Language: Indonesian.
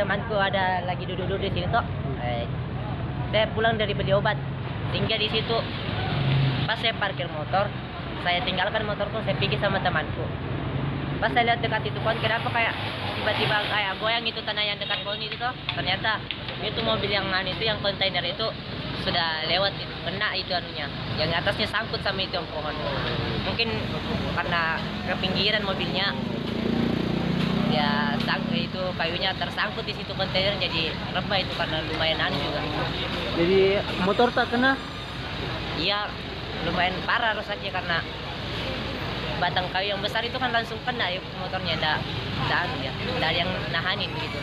temanku ada lagi duduk-duduk di sini toh. Saya pulang dari beli obat, tinggal di situ. Pas saya parkir motor, saya tinggalkan motorku, saya pergi sama temanku. Pas saya lihat dekat itu pohon, kenapa kayak tiba-tiba kayak goyang itu tanah yang dekat pohon itu toh. Ternyata itu mobil yang itu yang kontainer itu sudah lewat, kena itu anunya, yang atasnya sangkut sama itu yang pohon. Mungkin karena kepinggiran mobilnya, ya itu kayunya tersangkut di situ kontainer, jadi rebah itu karena lumayan anu juga. Jadi motor tak kena? Iya, lumayan parah rusaknya karena batang kayu yang besar itu kan langsung kena ya motornya, ada yang nahanin gitu.